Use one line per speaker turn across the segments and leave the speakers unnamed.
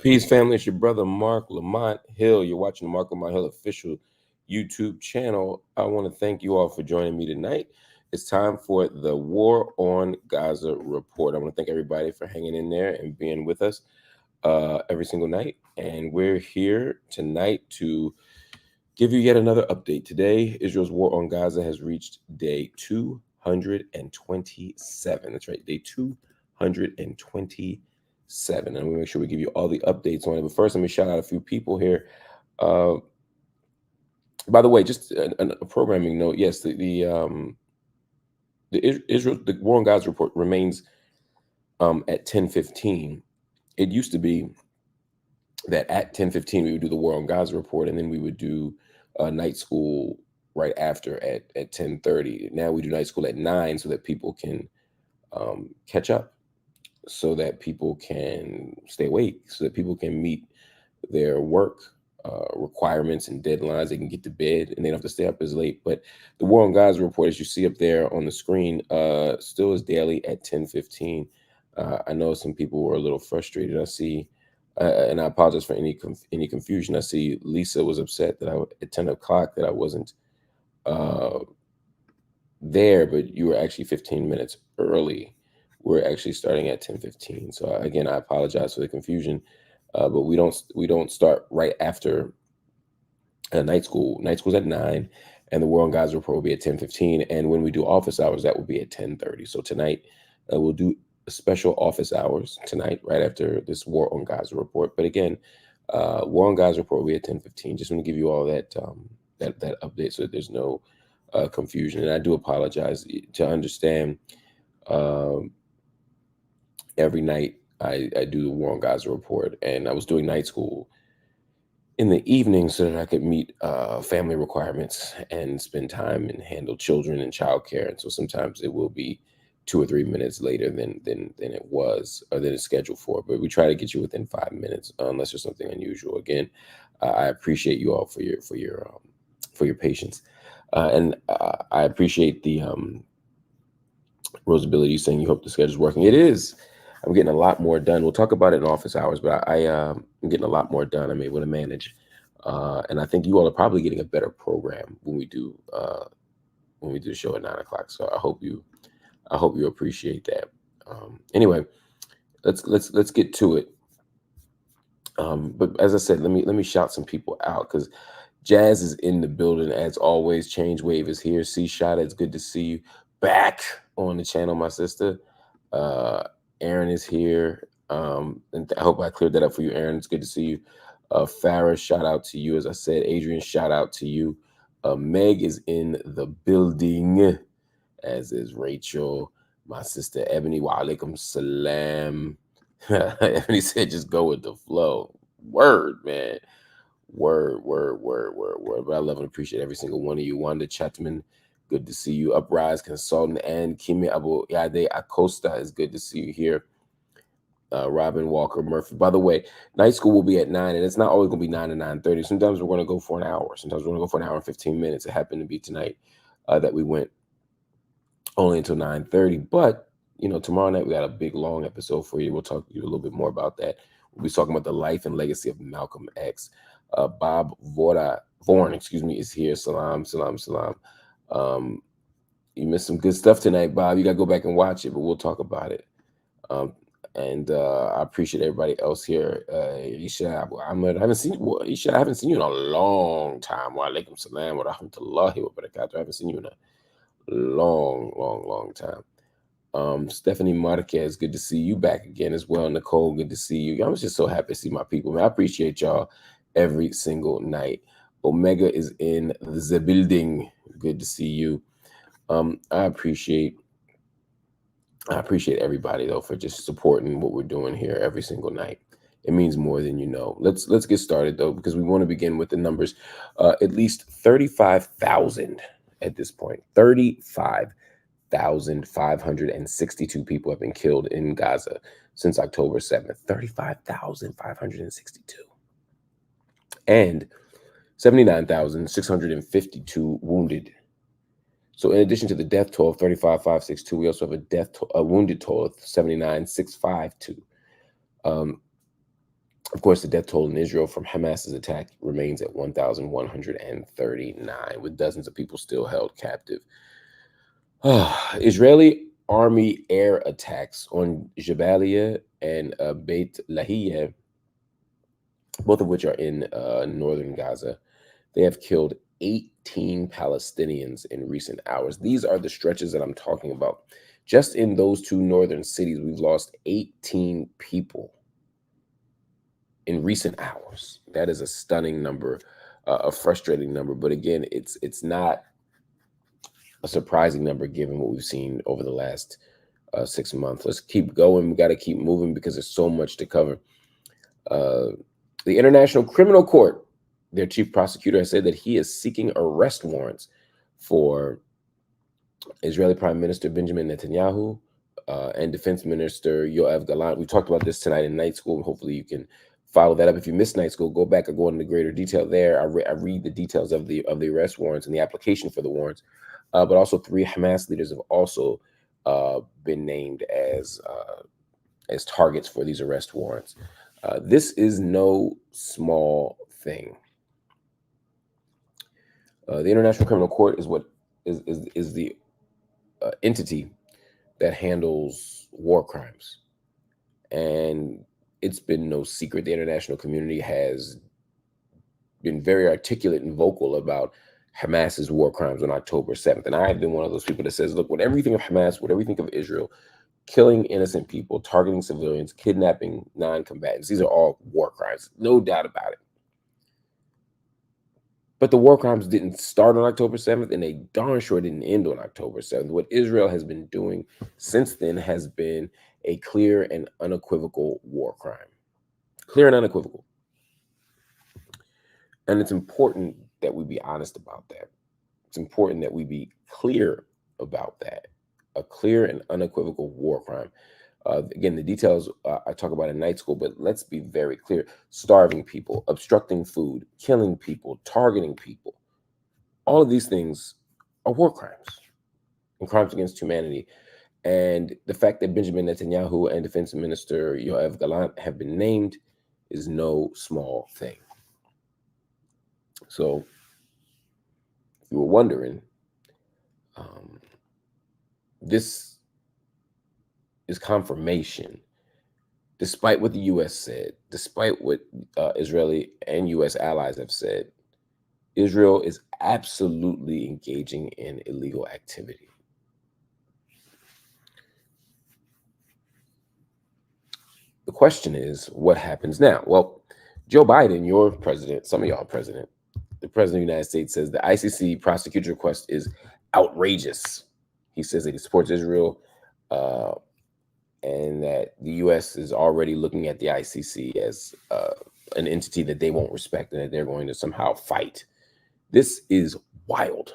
Peace, family. It's your brother, Marc Lamont Hill. You're watching the Marc Lamont Hill official YouTube channel. I want to thank you all for joining me tonight. It's time for the War on Gaza report. I want to thank everybody for hanging in there and being with us every single night. And we're here tonight to give you yet another update. Today, Israel's war on Gaza has reached day 227. That's right, day 227. And we make sure we give you all the updates on it. But first, let me shout out a few people here. By the way, just a programming note. Yes, the War on Gaza report remains at 10:15. It used to be that at 10:15 we would do the War on Gaza report, and then we would do night school right after at 10:30. Now we do night school at 9 so that people can catch up, so that people can stay awake, so that people can meet their work requirements and deadlines. They can get to bed and they don't have to stay up as late. But the War on Gaza report, as you see up there on the screen, still is daily at 10:15. I know some people were a little frustrated. I see, and I apologize for any confusion. I see Lisa was upset that at 10 o'clock that I wasn't there, but you were actually 15 minutes early. We're actually starting at 10:15. So again, I apologize for the confusion, but we don't start right after night school. Night school's at 9, and the War on Gaza report will be at 10:15. And when we do office hours, that will be at 10:30. So tonight we'll do special office hours tonight, right after this War on Gaza report. But again, War on Gaza report will be at 10:15. Just want to give you all that that update so that there's no confusion. And I do apologize. To understand, every night I do the War on Gaza report, and I was doing night school in the evening so that I could meet family requirements and spend time and handle children and childcare. And so sometimes it will be 2 or 3 minutes later than it was, or than it's scheduled for. But we try to get you within 5 minutes, unless there's something unusual. Again, I appreciate you all for your patience, and I appreciate the Rosability saying you hope the schedule's working. It is. I'm getting a lot more done. We'll talk about it in office hours, but I'm getting a lot more done. I'm able to manage, and I think you all are probably getting a better program when we do the show at 9 o'clock. So I hope you appreciate that. Anyway, let's get to it. But as I said, let me shout some people out, because Jazz is in the building as always. Change Wave is here. C Shot, it's good to see you back on the channel, my sister. Aaron is here. And I hope I cleared that up for you, Aaron. It's good to see you. Farah, shout out to you. As I said, Adrian, shout out to you. Meg is in the building, as is Rachel. My sister Ebony, wa alaikum salam. Ebony said, just go with the flow. Word, man. Word. But I love and appreciate every single one of you. Wanda Chatman, good to see you. Uprise Consultant and Kimi Abu Yade Acosta, is good to see you here. Robin Walker Murphy. By the way, night school will be at 9, and it's not always going to be 9 to 9:30. Sometimes we're going to go for an hour. Sometimes we're going to go for an hour and 15 minutes. It happened to be tonight that we went only until 9:30. But, tomorrow night we got a big, long episode for you. We'll talk to you a little bit more about that. We'll be talking about the life and legacy of Malcolm X. Bob Vaughan, is here. Salam. You missed some good stuff tonight, Bob. You got to go back and watch it, but we'll talk about it. And I appreciate everybody else here. Isha Ahmed, I haven't seen you. Isha, I haven't seen you in a long time. Wa alaikum salam wa rahmatullahi wa barakatuh. I haven't seen you in a long time. Stephanie Marquez, good to see you back again as well. Nicole, good to see you. I was just so happy to see my people, man. I appreciate y'all every single night. Omega is in the building. Good to see you. I appreciate everybody though for just supporting what we're doing here every single night. It means more than you know. Let's get started though, because we want to begin with the numbers. At least 35,000 at this point. 35,562 people have been killed in Gaza since October 7th. 35,562. And 79,652 wounded. So in addition to the death toll of 35,562, we also have a wounded toll of 79,652. Of course, the death toll in Israel from Hamas's attack remains at 1,139, with dozens of people still held captive. Israeli army air attacks on Jabalia and Beit Lahia, both of which are in northern Gaza. They have killed 18 Palestinians in recent hours. These are the stretches that I'm talking about. Just in those two northern cities, we've lost 18 people in recent hours. That is a stunning number, a frustrating number. But again, it's not a surprising number given what we've seen over the last 6 months. Let's keep going. We got to keep moving because there's so much to cover. The International Criminal Court, their chief prosecutor, has said that he is seeking arrest warrants for Israeli Prime Minister Benjamin Netanyahu and Defense Minister Yoav Gallant. We talked about this tonight in night school. Hopefully you can follow that up. If you missed night school, go back and go into greater detail there. I read the details of the arrest warrants and the application for the warrants. But also 3 Hamas leaders have also been named as targets for these arrest warrants. This is no small thing. The International Criminal Court is what is the entity that handles war crimes, and it's been no secret the international community has been very articulate and vocal about Hamas's war crimes on October 7th. And I have been one of those people that says, look, whatever you think of Hamas, whatever you think of Israel, killing innocent people, targeting civilians, kidnapping non-combatants, these are all war crimes, no doubt about it. But the war crimes didn't start on October 7th, and they darn sure didn't end on October 7th. What Israel has been doing since then has been a clear and unequivocal war crime. Clear and unequivocal. And it's important that we be honest about that. It's important that we be clear about that. A clear and unequivocal war crime. Again, the details I talk about in night school, but let's be very clear. Starving people, obstructing food, killing people, targeting people. All of these things are war crimes and crimes against humanity. And the fact that Benjamin Netanyahu and Defense Minister Yoav Gallant have been named is no small thing. So, if you were wondering, this is confirmation, despite what the U.S. said, despite what Israeli and U.S. allies have said, Israel is absolutely engaging in illegal activity. The question is, what happens now? Well, Joe Biden, your president, some of y'all president, the president of the United States says the ICC prosecutor request is outrageous. He says that he supports Israel and that the U.S. is already looking at the ICC as an entity that they won't respect and that they're going to somehow fight. This is wild.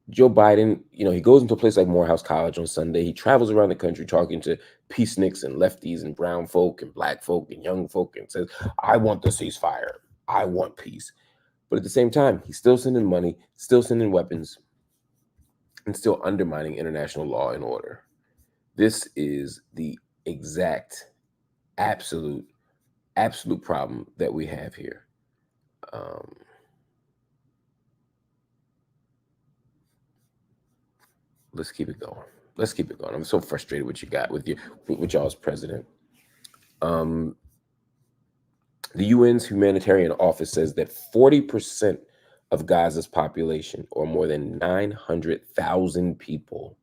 Joe Biden, he goes into a place like Morehouse College on Sunday. He travels around the country talking to peaceniks and lefties and brown folk and black folk and young folk and says, I want the ceasefire. I want peace. But at the same time, he's still sending money, still sending weapons, and still undermining international law and order. This is the exact, absolute problem that we have here. Let's keep it going. Let's keep it going. I'm so frustrated with y'all's president. The UN's humanitarian office says that 40% of Gaza's population, or more than 900,000 people,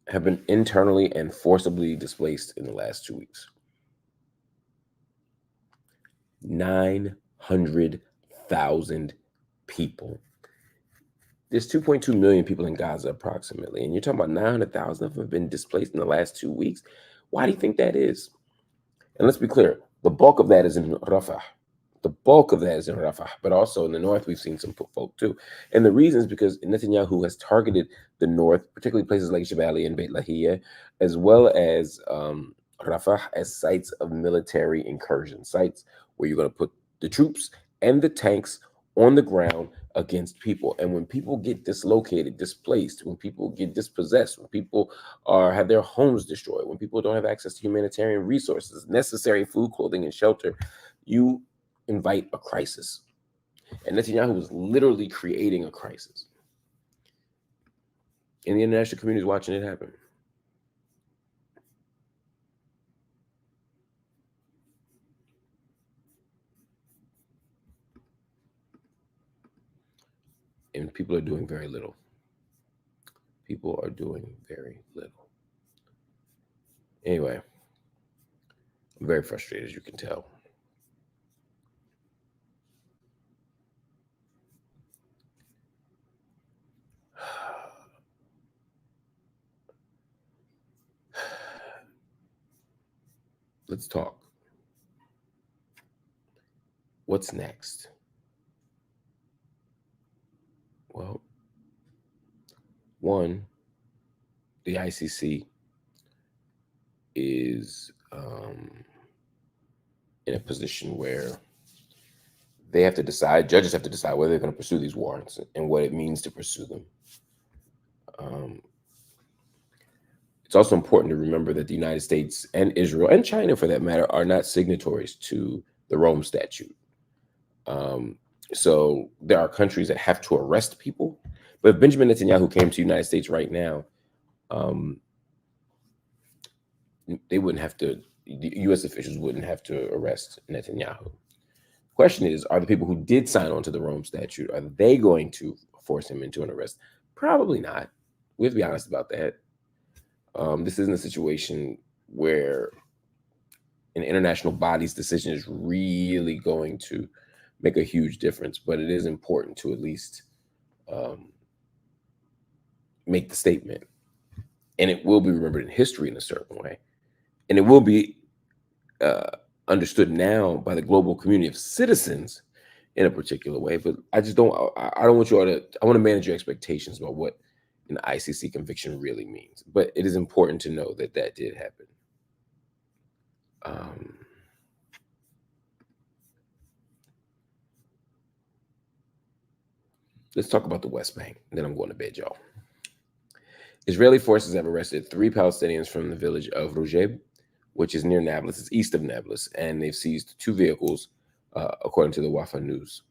have been internally and forcibly displaced in the last 2 weeks. 900,000 people. There's 2.2 million people in Gaza approximately, and you're talking about 900,000 of them have been displaced in the last 2 weeks. Why do you think that is? And let's be clear, the bulk of that is in Rafah. But also in the north, we've seen some folk too. And the reason is because Netanyahu has targeted the north, particularly places like Jabalia and Beit Lahia, as well as Rafah, as sites of military incursion, sites where you're going to put the troops and the tanks on the ground against people. And when people get dislocated, displaced, when people get dispossessed, when people have their homes destroyed, when people don't have access to humanitarian resources, necessary food, clothing, and shelter, you invite a crisis. And Netanyahu was literally creating a crisis. And the international community is watching it happen. And people are doing very little. People are doing very little. Anyway, I'm very frustrated, as you can tell. Let's talk. What's next? Well, one, the ICC is in a position where they have to decide, judges have to decide whether they're going to pursue these warrants and what it means to pursue them. It's also important to remember that the United States and Israel, and China for that matter, are not signatories to the Rome Statute. So there are countries that have to arrest people. But if Benjamin Netanyahu came to the United States right now, they wouldn't have to, the U.S. officials wouldn't have to arrest Netanyahu. The question is, are the people who did sign on to the Rome Statute, are they going to force him into an arrest? Probably not. We have to be honest about that. This isn't a situation where an international body's decision is really going to make a huge difference, but it is important to at least make the statement. And it will be remembered in history in a certain way. And it will be understood now by the global community of citizens in a particular way. But I just don't, I don't want you all to, I want to manage your expectations about what an ICC conviction really means. But it is important to know that that did happen. Let's talk about the West Bank, and then I'm going to bed, y'all. Israeli forces have arrested 3 Palestinians from the village of Rojeb, which is near Nablus. It's east of Nablus, and they've seized 2 vehicles, according to the Wafa News.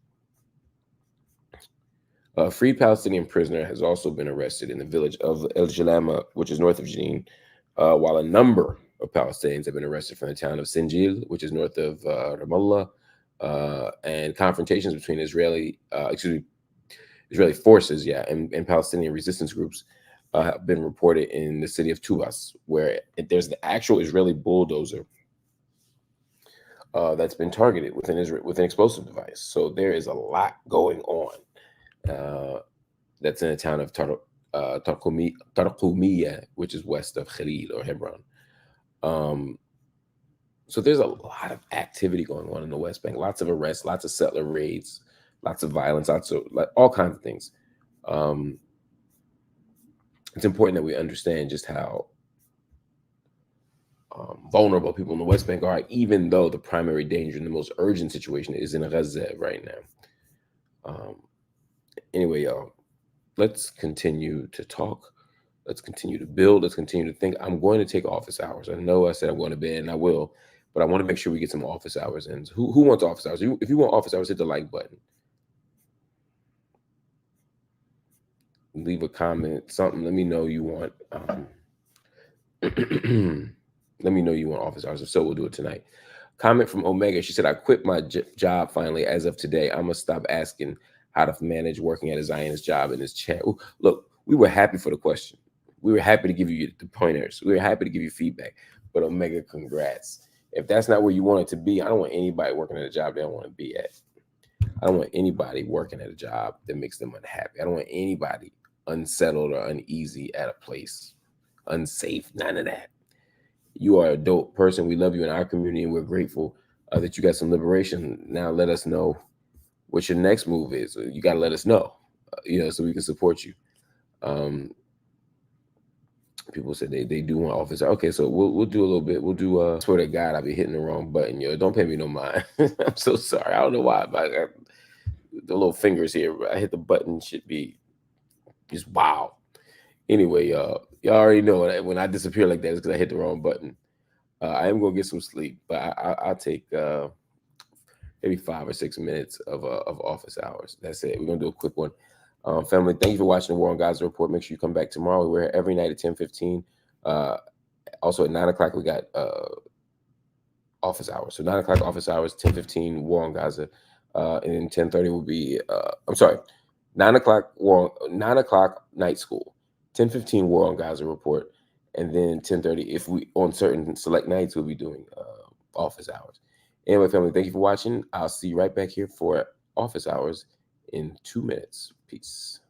A freed Palestinian prisoner has also been arrested in the village of El Jalama, which is north of Jenin, while a number of Palestinians have been arrested from the town of Sinjil, which is north of Ramallah, and confrontations between Israeli forces, and Palestinian resistance groups have been reported in the city of Tubas, where there's the actual Israeli bulldozer that's been targeted with an explosive device. So there is a lot going on. That's in the town of Tarqumiyya, which is west of Khalil or Hebron. So there's a lot of activity going on in the West Bank, lots of arrests, lots of settler raids, lots of violence, lots of all kinds of things. It's important that we understand just how vulnerable people in the West Bank are, even though the primary danger and the most urgent situation is in Gaza right now. Anyway, y'all, let's continue to talk. Let's continue to build. Let's continue to think. I'm going to take office hours. I know I said I'm going to bed, and I will, but I want to make sure we get some office hours in. Who wants office hours? If you want office hours, hit the like button. Leave a comment, something. Let me know you want. Let me know you want office hours. If so, we'll do it tonight. Comment from Omega. She said, I quit my job finally as of today. I'm going to stop asking how to manage working at a Zionist job in this chat. Ooh, look, we were happy for the question. We were happy to give you the pointers. We were happy to give you feedback. But Omega, congrats. If that's not where you want it to be, I don't want anybody working at a job they don't want to be at. I don't want anybody working at a job that makes them unhappy. I don't want anybody unsettled or uneasy at a place, unsafe, none of that. You are a dope person. We love you in our community, and we're grateful that you got some liberation. Now let us know what your next move is. You got to let us know, so we can support you. People said they do want office. Okay, so we'll do a little bit. We'll do. I swear to God, I'll be hitting the wrong button. Don't pay me no mind. I'm so sorry. I don't know why, but the little fingers here. I hit the button, should be just wow. Anyway, y'all already know that when I disappear like that, it's because I hit the wrong button. I am gonna get some sleep, but I'll take maybe 5 or 6 minutes of office hours. That's it. We're gonna do a quick one. Family, thank you for watching the War on Gaza report. Make sure you come back tomorrow. We're here every night at 10:15. Also at 9 o'clock we got office hours. So 9 o'clock office hours, 10:15 War on Gaza, and then 10:30 will be. I'm sorry, 9 o'clock war. 9 o'clock night school, 10:15 War on Gaza report, and then 10:30 if we on certain select nights we'll be doing office hours. Anyway, family, thank you for watching. I'll see you right back here for office hours in 2 minutes. Peace.